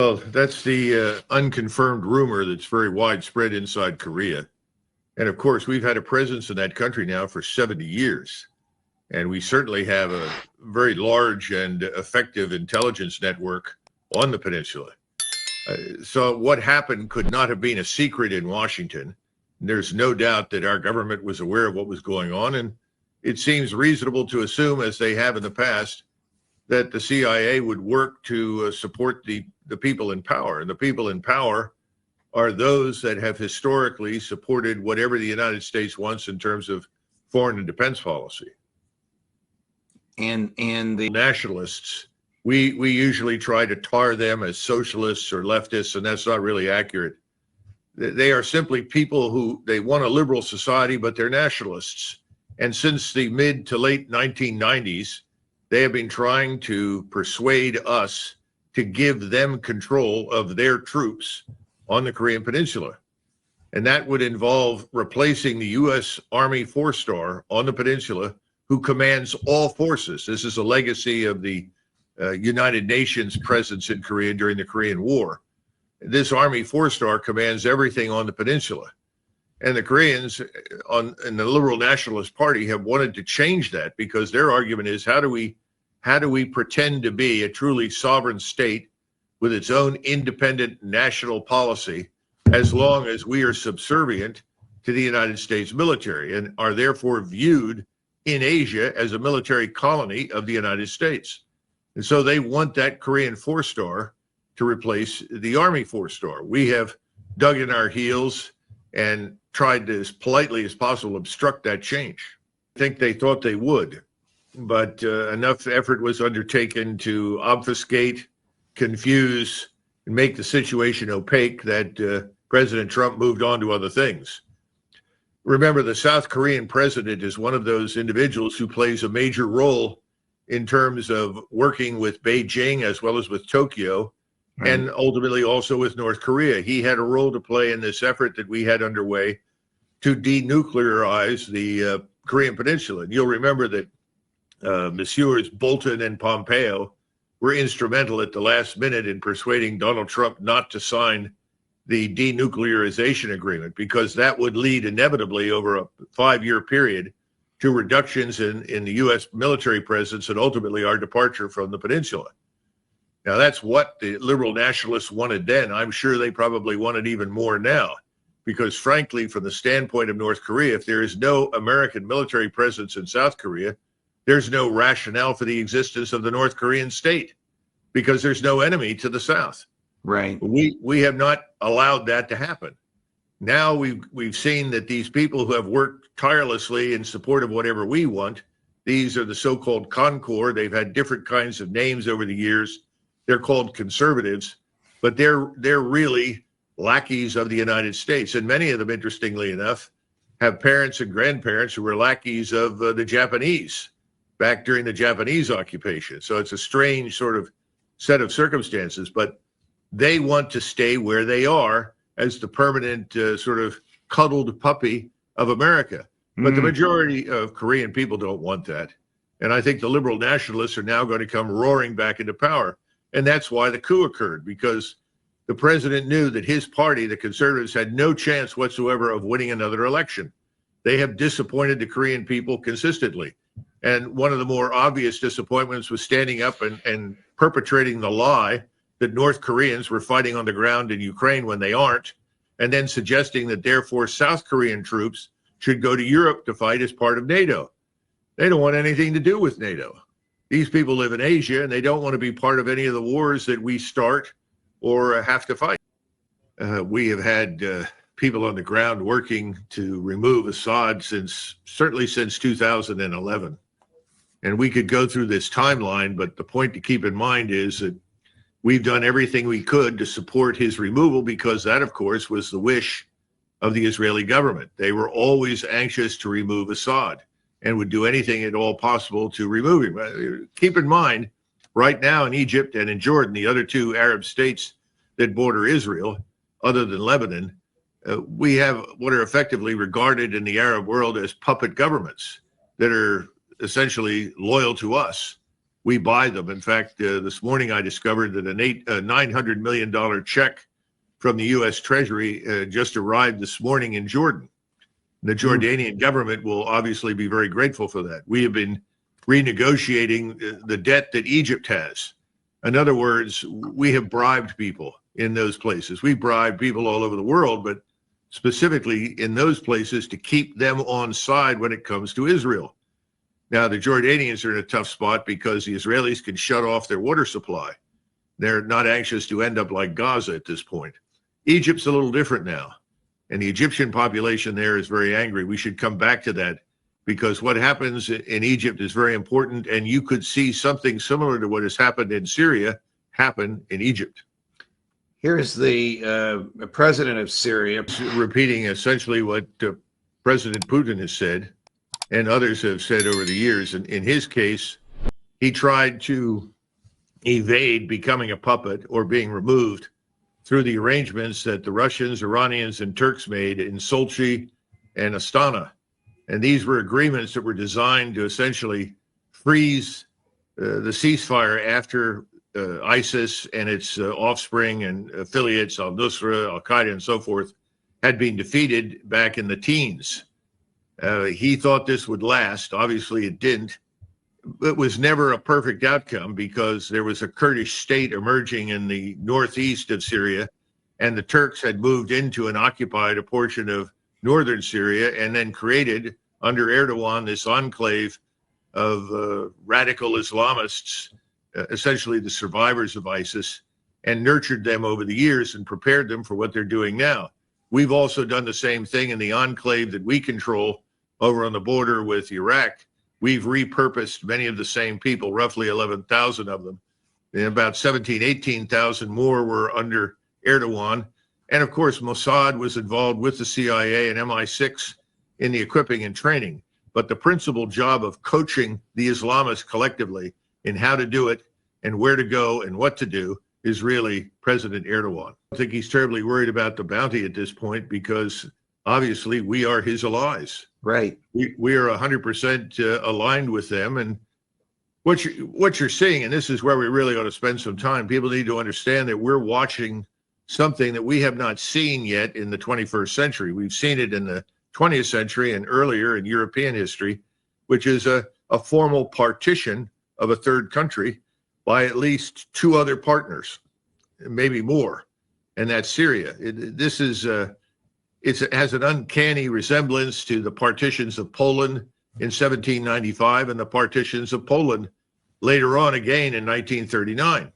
Well, that's the unconfirmed rumor that's very widespread inside Korea. And of course, we've had a presence in that country now for 70 years. And we certainly have a very large and effective intelligence network on the peninsula. So what happened could not have been a secret in Washington. There's no doubt that our government was aware of what was going on. And it seems reasonable to assume, as they have in the past, that the CIA would work to support the people in power. And the people in power are those that have historically supported whatever the United States wants in terms of foreign and defense policy. And the nationalists, we usually try to tar them as socialists or leftists, and that's not really accurate. They are simply people who, they want a liberal society, but they're nationalists. And since the mid to late 1990s, they have been trying to persuade us to give them control of their troops on the Korean Peninsula. And that would involve replacing the U.S. Army 4-star on the peninsula, who commands all forces. This is a legacy of the United Nations presence in Korea during the Korean War. This Army 4-star commands everything on the peninsula. And the Koreans in the Liberal Nationalist Party have wanted to change that, because their argument is, how do we pretend to be a truly sovereign state with its own independent national policy as long as we are subservient to the United States military and are therefore viewed in Asia as a military colony of the United States. And so they want that Korean 4-star to replace the Army 4-star. We have dug in our heels and tried to, as politely as possible, obstruct that change. I think they thought they would, but enough effort was undertaken to obfuscate, confuse, and make the situation opaque that President Trump moved on to other things. Remember, the South Korean president is one of those individuals who plays a major role in terms of working with Beijing as well as with Tokyo, right, and ultimately also with North Korea. He had a role to play in this effort that we had underway to denuclearize the Korean Peninsula. And you'll remember that Messrs. Bolton and Pompeo were instrumental at the last minute in persuading Donald Trump not to sign the denuclearization agreement, because that would lead inevitably over a 5-year period to reductions in the U.S. military presence and ultimately our departure from the peninsula. Now, that's what the liberal nationalists wanted then. I'm sure they probably want it even more now, because frankly, from the standpoint of North Korea, if there is no American military presence in South Korea, there's no rationale for the existence of the North Korean state, because there's no enemy to the south. Right. We have not allowed that to happen. Now we've seen that these people who have worked tirelessly in support of whatever we want, these are the so-called Concord. They've had different kinds of names over the years. They're called conservatives, but they're really lackeys of the United States. And many of them, interestingly enough, have parents and grandparents who were lackeys of the Japanese back during the Japanese occupation. So it's a strange sort of set of circumstances, but they want to stay where they are as the permanent sort of cuddled puppy of America. But the majority of Korean people don't want that. And I think the liberal nationalists are now going to come roaring back into power. And that's why the coup occurred, because the president knew that his party, the conservatives, had no chance whatsoever of winning another election. They have disappointed the Korean people consistently. And one of the more obvious disappointments was standing up and perpetrating the lie that North Koreans were fighting on the ground in Ukraine when they aren't, and then suggesting that therefore South Korean troops should go to Europe to fight as part of NATO. They don't want anything to do with NATO. These people live in Asia, and they don't want to be part of any of the wars that we start or have to fight. We have had people on the ground working to remove Assad certainly since 2011. And we could go through this timeline, but the point to keep in mind is that we've done everything we could to support his removal, because that, of course, was the wish of the Israeli government. They were always anxious to remove Assad and would do anything at all possible to remove him. Keep in mind, right now in Egypt and in Jordan, the other two Arab states that border Israel, other than Lebanon, we have what are effectively regarded in the Arab world as puppet governments that are essentially loyal to us. we buy them. In fact, this morning I discovered that a $900 million check from the U.S. Treasury just arrived this morning in Jordan. The Jordanian government will obviously be very grateful for that. We have been renegotiating the debt that Egypt has. In other words, we have bribed people in those places. We bribe people all over the world, but specifically in those places to keep them on side when it comes to Israel. Now, the Jordanians are in a tough spot because the Israelis can shut off their water supply. They're not anxious to end up like Gaza at this point. Egypt's a little different now, and the Egyptian population there is very angry. We should come back to that because what happens in Egypt is very important, and you could see something similar to what has happened in Syria happen in Egypt. Here's the president of Syria repeating essentially what President Putin has said and others have said over the years. And in his case, he tried to evade becoming a puppet or being removed through the arrangements that the Russians, Iranians, and Turks made in Sochi and Astana. And these were agreements that were designed to essentially freeze the ceasefire after ISIS and its offspring and affiliates, al-Nusra, al-Qaeda, and so forth, had been defeated back in the teens. He thought this would last. Obviously, it didn't. It was never a perfect outcome because there was a Kurdish state emerging in the northeast of Syria, and the Turks had moved into and occupied a portion of northern Syria and then created, under Erdogan, this enclave of radical Islamists, essentially the survivors of ISIS, and nurtured them over the years and prepared them for what they're doing now. We've also done the same thing in the enclave that we control over on the border with Iraq. We've repurposed many of the same people, roughly 11,000 of them. And about 17, 18,000 more were under Erdogan. And of course, Mossad was involved with the CIA and MI6 in the equipping and training. But the principal job of coaching the Islamists collectively in how to do it and where to go and what to do is really President Erdogan. I think he's terribly worried about the bounty at this point because obviously we are his allies. Right. We are 100% aligned with them. And what you're seeing, and this is where we really ought to spend some time, people need to understand that we're watching something that we have not seen yet in the 21st century. We've seen it in the 20th century and earlier in European history, which is a formal partition of a third country by at least two other partners, maybe more, and that's Syria. It has an uncanny resemblance to the partitions of Poland in 1795 and the partitions of Poland later on again in 1939.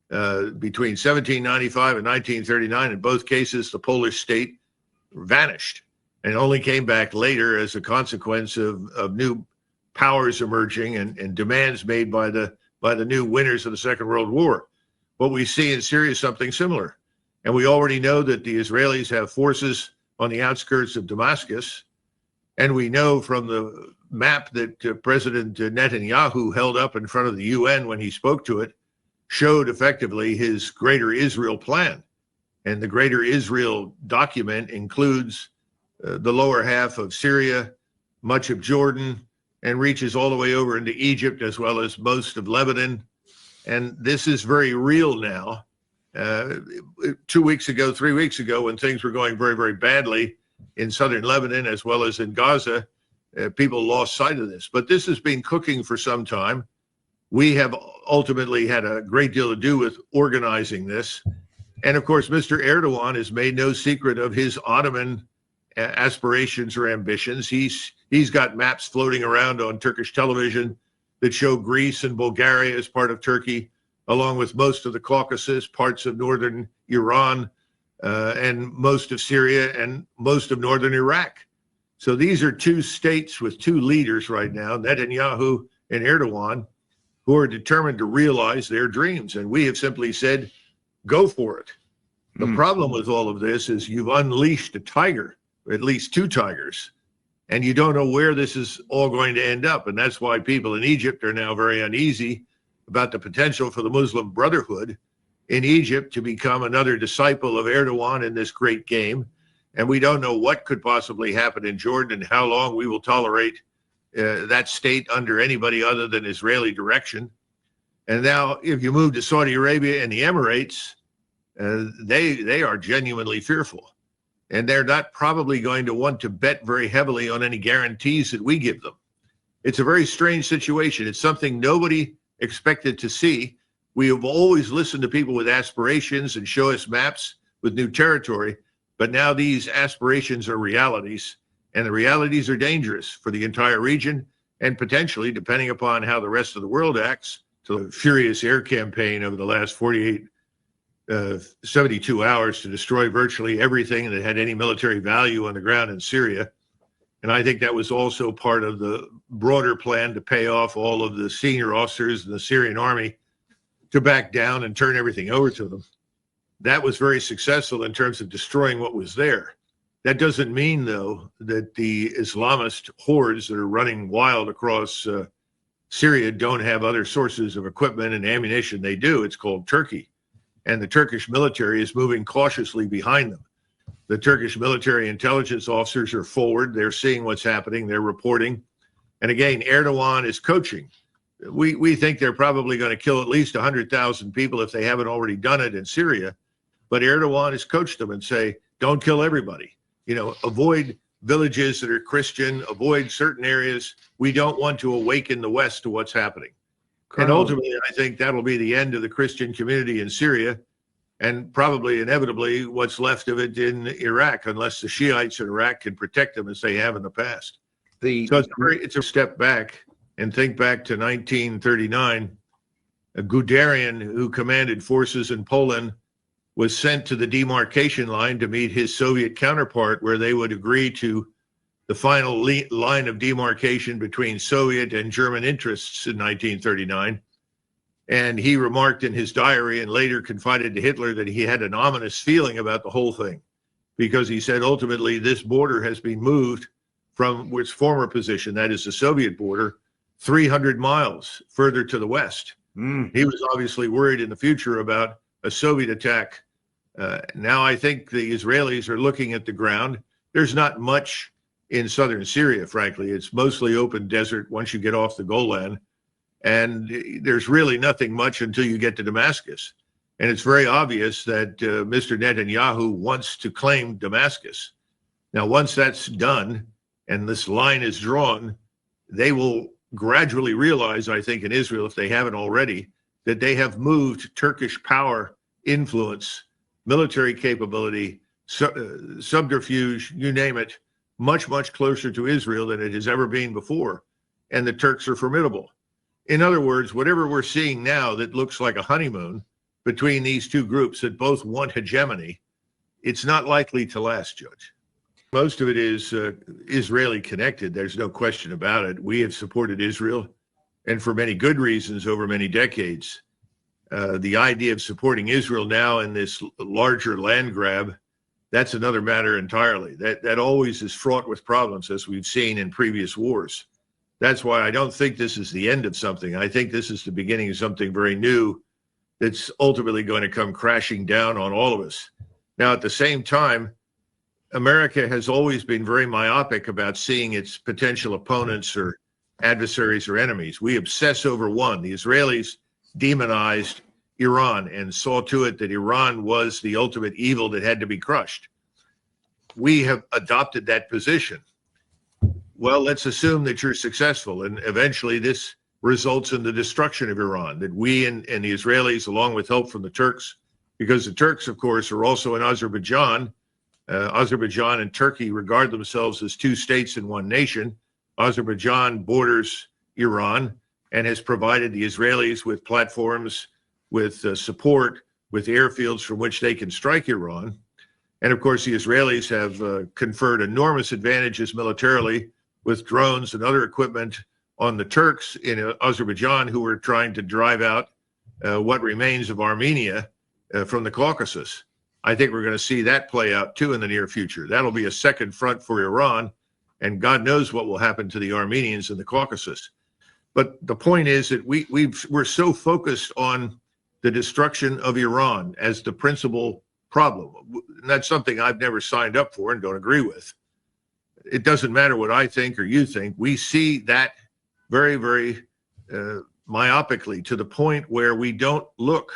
Between 1795 and 1939, in both cases, the Polish state vanished and only came back later as a consequence of new powers emerging and demands made by the new winners of the Second World War. What we see in Syria is something similar. And we already know that the Israelis have forces on the outskirts of Damascus. And we know from the map that President Netanyahu held up in front of the UN when he spoke to it, showed effectively his Greater Israel plan. And the Greater Israel document includes the lower half of Syria, much of Jordan, and reaches all the way over into Egypt as well as most of Lebanon. And this is very real now. 2 weeks ago, 3 weeks ago, when things were going very, very badly in southern Lebanon as well as in Gaza, people lost sight of this. But this has been cooking for some time. We have ultimately had a great deal to do with organizing this. And of course, Mr. Erdogan has made no secret of his Ottoman aspirations or ambitions. He's got maps floating around on Turkish television that show Greece and Bulgaria as part of Turkey, along with most of the Caucasus, parts of northern Iran, and most of Syria and most of northern Iraq. So these are two states with two leaders right now, Netanyahu and Erdogan, who are determined to realize their dreams. And we have simply said, go for it. The problem with all of this is you've unleashed a tiger, at least two tigers, and you don't know where this is all going to end up. And that's why people in Egypt are now very uneasy about the potential for the Muslim Brotherhood in Egypt to become another disciple of Erdogan in this great game. And we don't know what could possibly happen in Jordan and how long we will tolerate that state under anybody other than Israeli direction. And now if you move to Saudi Arabia and the Emirates, they are genuinely fearful. And they're not probably going to want to bet very heavily on any guarantees that we give them. It's a very strange situation. It's something nobody expected to see. We have always listened to people with aspirations and show us maps with new territory, but now these aspirations are realities, and the realities are dangerous for the entire region, and potentially, depending upon how the rest of the world acts, to the furious air campaign over the last 72 hours to destroy virtually everything that had any military value on the ground in Syria. And I think that was also part of the broader plan to pay off all of the senior officers in the Syrian army to back down and turn everything over to them. That was very successful in terms of destroying what was there. That doesn't mean, though, that the Islamist hordes that are running wild across Syria don't have other sources of equipment and ammunition. They do. It's called Turkey. And the Turkish military is moving cautiously behind them. The Turkish military intelligence officers are forward. They're seeing what's happening. They're reporting. And again, Erdogan is coaching. We think they're probably going to kill at least 100,000 people if they haven't already done it in Syria. But Erdogan has coached them and say, don't kill everybody. Avoid villages that are Christian, avoid certain areas. We don't want to awaken the West to what's happening. And ultimately, I think that'll be the end of the Christian community in Syria, and probably inevitably what's left of it in Iraq, unless the Shiites in Iraq can protect them as they have in the past. So it's a step back, and think back to 1939. Guderian, who commanded forces in Poland, was sent to the demarcation line to meet his Soviet counterpart, where they would agree to the final line of demarcation between Soviet and German interests in 1939. And he remarked in his diary and later confided to Hitler that he had an ominous feeling about the whole thing, because he said, ultimately, this border has been moved from its former position, that is the Soviet border, 300 miles further to the west. He was obviously worried in the future about a Soviet attack. Now I think the Israelis are looking at the ground. There's not much in southern Syria, frankly. It's mostly open desert once you get off the Golan. And there's really nothing much until you get to Damascus. And it's very obvious that Mr. Netanyahu wants to claim Damascus. Now, once that's done and this line is drawn, they will gradually realize, I think, in Israel, if they haven't already, that they have moved Turkish power, influence, military capability, subterfuge, you name it, much, much closer to Israel than it has ever been before. And the Turks are formidable. In other words, whatever we're seeing now that looks like a honeymoon between these two groups that both want hegemony, it's not likely to last, Judge. Most of it is Israeli connected. There's no question about it. We have supported Israel, and for many good reasons over many decades. The idea of supporting Israel now in this larger land grab, that's another matter entirely. That always is fraught with problems, as we've seen in previous wars. That's why I don't think this is the end of something. I think this is the beginning of something very new that's ultimately going to come crashing down on all of us. Now, at the same time, America has always been very myopic about seeing its potential opponents or adversaries or enemies. We obsess over one. The Israelis demonized Iran and saw to it that Iran was the ultimate evil that had to be crushed. We have adopted that position. Well, let's assume that you're successful, and eventually this results in the destruction of Iran, that we and the Israelis, along with help from the Turks, because the Turks, of course, are also in Azerbaijan. Azerbaijan and Turkey regard themselves as two states in one nation. Azerbaijan borders Iran and has provided the Israelis with platforms, with support, with airfields from which they can strike Iran. And of course, the Israelis have conferred enormous advantages militarily with drones and other equipment on the Turks in Azerbaijan, who are trying to drive out what remains of Armenia from the Caucasus. I think we're going to see that play out too in the near future. That'll be a second front for Iran, and God knows what will happen to the Armenians in the Caucasus. But the point is that we're so focused on the destruction of Iran as the principal problem. And that's something I've never signed up for and don't agree with. It doesn't matter what I think or you think. We see that very, very myopically to the point where we don't look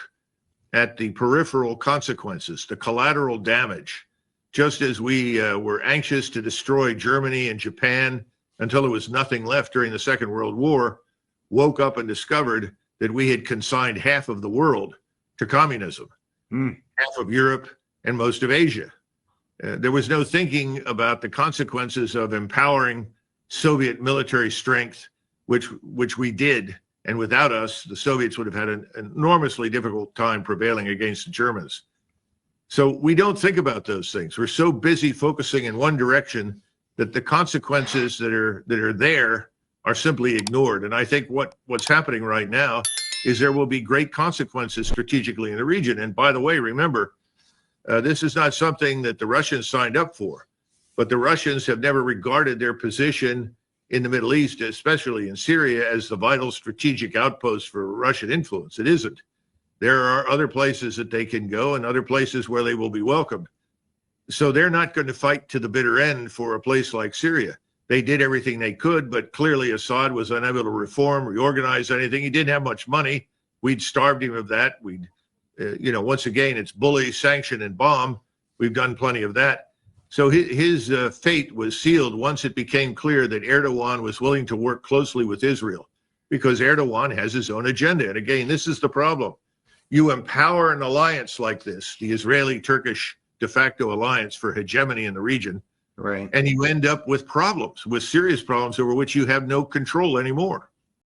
at the peripheral consequences, the collateral damage, just as we were anxious to destroy Germany and Japan until there was nothing left during the Second World War, woke up and discovered that we had consigned half of the world to communism, half of Europe and most of Asia. There was no thinking about the consequences of empowering Soviet military strength, which we did. And without us, the Soviets would have had an enormously difficult time prevailing against the Germans. So we don't think about those things. We're so busy focusing in one direction that the consequences that are there are simply ignored. And I think what's happening right now is there will be great consequences strategically in the region. And by the way, remember, this is not something that the Russians signed up for, but the Russians have never regarded their position in the Middle East, especially in Syria, as the vital strategic outpost for Russian influence. It isn't. There are other places that they can go and other places where they will be welcomed. So they're not going to fight to the bitter end for a place like Syria. They did everything they could, but clearly Assad was unable to reform, reorganize anything. He didn't have much money. We'd starved him of that. We'd, once again, it's bully, sanction, and bomb. We've done plenty of that. So his fate was sealed once it became clear that Erdogan was willing to work closely with Israel, because Erdogan has his own agenda. And again, this is the problem. You empower an alliance like this, the Israeli-Turkish de facto alliance for hegemony in the region, right? And you end up with problems, with serious problems over which you have no control anymore.